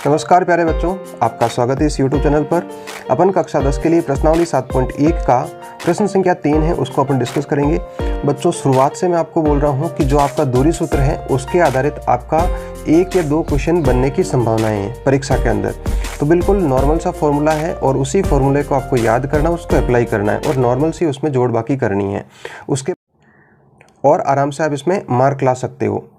नमस्कार प्यारे बच्चों, आपका स्वागत है इस YouTube चैनल पर। अपन कक्षा 10 के लिए प्रश्नावली 7.1 का प्रश्न संख्या 3 है, उसको अपन डिस्कस करेंगे। बच्चों, शुरुआत से मैं आपको बोल रहा हूँ कि जो आपका दूरी सूत्र है उसके आधारित आपका 1 या 2 क्वेश्चन बनने की संभावनाएं हैं परीक्षा के अंदर। तो बिल्कुल नॉर्मल सा फॉर्मूला है और उसी फॉर्मूले को आपको याद करना, उसको अप्लाई करना है और नॉर्मल सी उसमें जोड़ बाकी करनी है उसके, और आराम से आप इसमें मार्क ला सकते हो।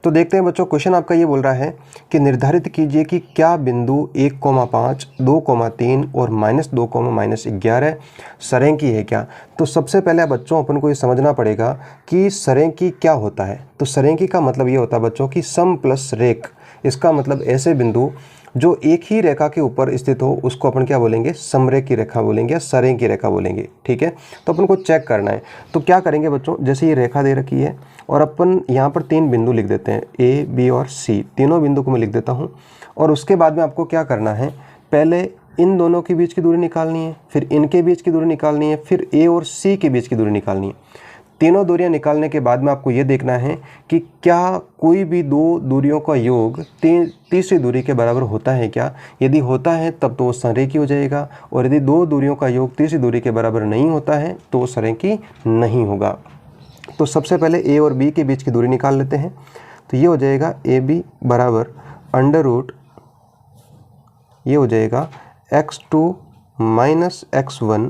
तो देखते हैं बच्चों, क्वेश्चन आपका ये बोल रहा है कि निर्धारित कीजिए कि क्या बिंदु 1,5, 2,3 और -2,-11 सरेंकी है क्या। तो सबसे पहले बच्चों अपन को ये समझना पड़ेगा कि सरेंकी क्या होता है। तो सरेंकी का मतलब ये होता है बच्चों कि सम प्लस रेख। इसका मतलब ऐसे बिंदु जो एक ही रेखा के ऊपर स्थित हो उसको अपन क्या बोलेंगे, समरेख की रेखा बोलेंगे या सरेंकी की रेखा बोलेंगे। ठीक है, तो अपन को चेक करना है। तो क्या करेंगे बच्चों, जैसे ये रेखा दे रखी है और अपन यहाँ पर 3 बिंदु लिख देते हैं, ए, बी और सी। तीनों बिंदु को मैं लिख देता हूँ और उसके बाद में आपको क्या करना है, पहले इन दोनों के बीच की दूरी निकालनी है, फिर इनके बीच की दूरी निकालनी है, फिर ए और सी के बीच की दूरी निकालनी है। तीनों दूरियां निकालने के बाद में आपको ये देखना है कि क्या कोई भी 2 दूरियों का योग तीसरी दूरी के बराबर होता है क्या। यदि होता है तब तो वो सरेंकी हो जाएगा, और यदि 2 दूरियों का योग तीसरी दूरी के बराबर नहीं होता है तो वो सरेंकी नहीं होगा। तो सबसे पहले ए और बी के बीच की दूरी निकाल लेते हैं। तो ये हो जाएगा ए बी बराबर अंडर रूट, ये हो जाएगा x2 माइनस x1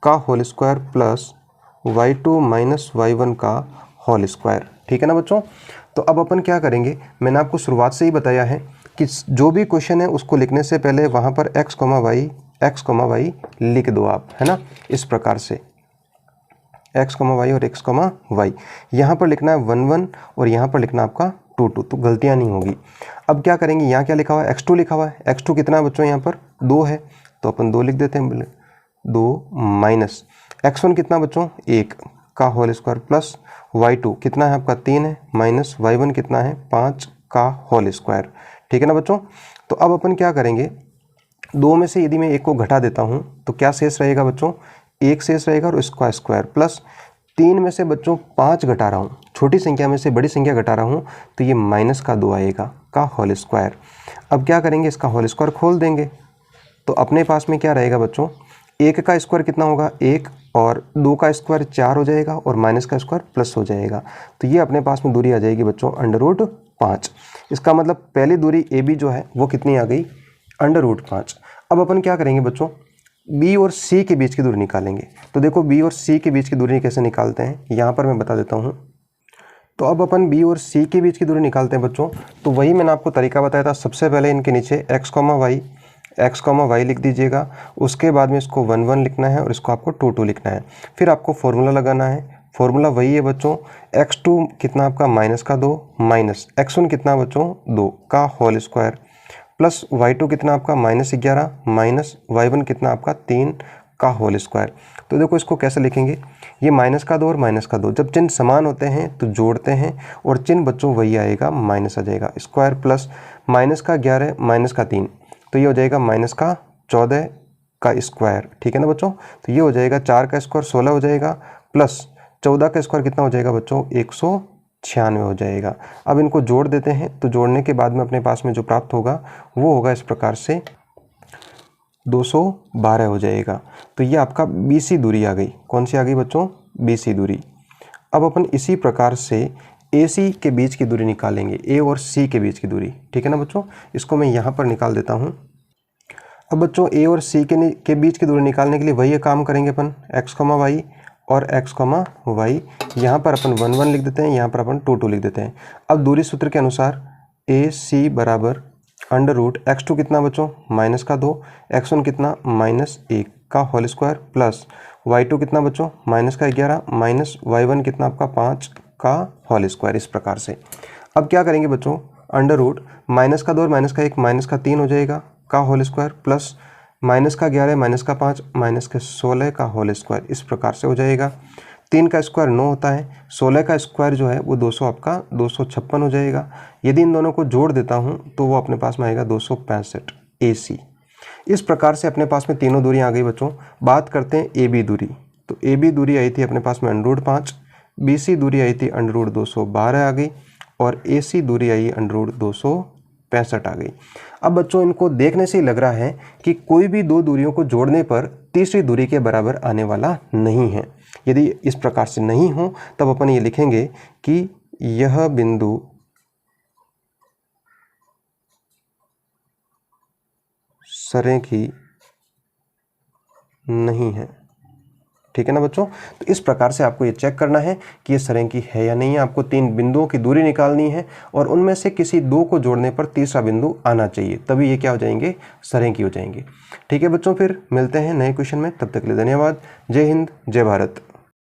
का whole square plus y2 minus y1 का होल स्क्वायर। ठीक है ना बच्चों। तो अब अपन क्या करेंगे, मैंने आपको शुरुआत से ही बताया है कि जो भी क्वेश्चन है उसको लिखने से पहले वहाँ पर x, y लिख दो आप, है ना। इस प्रकार से x, y और x, y यहाँ पर लिखना है 1, 1 और यहाँ पर लिखना आपका 2, 2, तो गलतियाँ नहीं होगी। अब क्या करेंगे, यहाँ क्या लिखा हुआ है, x2 लिखा हुआ है। x2 कितना है बच्चों, यहाँ पर 2 है, तो अपन 2 लिख देते हैं, 2 माइनस x1 कितना बच्चों, 1 का होल स्क्वायर प्लस y2 कितना है आपका 3 है, माइनस y1 कितना है 5 का होल स्क्वायर। ठीक है ना बच्चों। तो अब अपन क्या करेंगे, 2 में से यदि मैं 1 को घटा देता हूँ तो क्या शेष रहेगा बच्चों, 1 शेष रहेगा और इसका स्क्वायर प्लस 3 में से बच्चों 5 घटा रहा हूँ, छोटी संख्या में से बड़ी संख्या घटा रहा हूँ, तो ये माइनस का 2 आएगा का होल स्क्वायर। अब क्या करेंगे, इसका होल स्क्वायर खोल देंगे तो अपने पास में क्या रहेगा बच्चों, 1 का स्क्वायर कितना होगा 1 और 2 का स्क्वायर 4 हो जाएगा और माइनस का स्क्वायर प्लस हो जाएगा। तो ये अपने पास में दूरी आ जाएगी बच्चों अंडर रूट 5। इसका मतलब पहली दूरी ए बी जो है वो कितनी आ गई, अंडर रूट 5। अब अपन क्या करेंगे बच्चों, बी और सी के बीच की दूरी निकालेंगे। तो देखो बी और सी के बीच की दूरी कैसे निकालते हैं, यहाँ पर मैं बता देता हूँ। तो अब अपन बी और सी के बीच की दूरी निकालते हैं बच्चों। तो वही मैंने आपको तरीका बताया था, सबसे पहले इनके नीचे x, y लिख दीजिएगा। उसके बाद में इसको 1, 1 लिखना है और इसको आपको 2, 2 लिखना है। फिर आपको फॉर्मूला लगाना है, फॉर्मूला वही है बच्चों, x2 कितना आपका माइनस का 2 माइनस x1 कितना बच्चों 2 का होल स्क्वायर प्लस y2 कितना आपका -11 माइनस y1 कितना आपका 3 का होल स्क्वायर। तो देखो इसको कैसे लिखेंगे, ये माइनस का 2 और माइनस का 2 जब चिन्ह समान होते हैं तो जोड़ते हैं और चिन्ह बच्चों वही आएगा, माइनस आ जाएगा, स्क्वायर प्लस माइनस का 11 माइनस का 3, तो ये हो जाएगा माइनस का 14 का स्क्वायर। ठीक है ना बच्चों। तो ये हो जाएगा 4 का स्क्वायर 16 हो जाएगा प्लस 14 का स्क्वायर कितना हो जाएगा बच्चों 196 हो जाएगा। अब इनको जोड़ देते हैं, तो जोड़ने के बाद में अपने पास में जो प्राप्त होगा वो होगा इस प्रकार से 212 हो जाएगा। तो ये आपका BC दूरी आ गई। कौन सी आ गई बच्चों, BC दूरी। अब अपन इसी प्रकार से AC के बीच की दूरी निकालेंगे, A और C के बीच की दूरी। ठीक है ना बच्चों, इसको मैं यहाँ पर निकाल देता हूँ। अब बच्चों A और C के बीच की दूरी निकालने के लिए वही काम करेंगे अपन, x, y और x, y। यहाँ पर अपन 1, 1 लिख देते हैं, यहाँ पर अपन 2, 2 लिख देते हैं। अब दूरी सूत्र के अनुसार AC बराबर अंडर रूट x2 कितना बच्चों माइनस का 2, x1 कितना -1 का होल स्क्वायर प्लस y2 कितना बच्चों माइनस का 11 माइनस y1 कितना आपका 5 का होल स्क्वायर। इस प्रकार से अब क्या करेंगे बच्चों, अंडर रूट माइनस का 2 और माइनस का 1 माइनस का 3 हो जाएगा का होल स्क्वायर प्लस माइनस का 11 माइनस का 5 माइनस के 16 का होल स्क्वायर। इस प्रकार से हो जाएगा। 3 का स्क्वायर 9 होता है, 16 का स्क्वायर जो है वो 200 आपका 256 हो जाएगा। यदि इन दोनों को जोड़ देता हूँ तो वो अपने पास में आएगा 265 AC। इस प्रकार से अपने पास में तीनों दूरियां आ गई बच्चों। बात करते हैं AB दूरी। तो AB दूरी आई थी अपने पास में अंडर रूट 5, BC दूरी आई थी अंडर रूट 212 आ गई और AC दूरी आई अंडर रूट 200 65 आ गई। अब बच्चों इनको देखने से ही लग रहा है कि कोई भी दो दूरियों को जोड़ने पर तीसरी दूरी के बराबर आने वाला नहीं है। यदि इस प्रकार से नहीं हो तब अपन ये लिखेंगे कि यह बिंदु सरेखी नहीं है। ठीक है ना बच्चों। तो इस प्रकार से आपको ये चेक करना है कि ये सरेखी है या नहीं है। आपको तीन बिंदुओं की दूरी निकालनी है और उनमें से किसी दो को जोड़ने पर तीसरा बिंदु आना चाहिए, तभी ये क्या हो जाएंगे, सरेखी हो जाएंगे। ठीक है बच्चों, फिर मिलते हैं नए क्वेश्चन में। तब तक के लिए धन्यवाद। जय हिंद, जय भारत।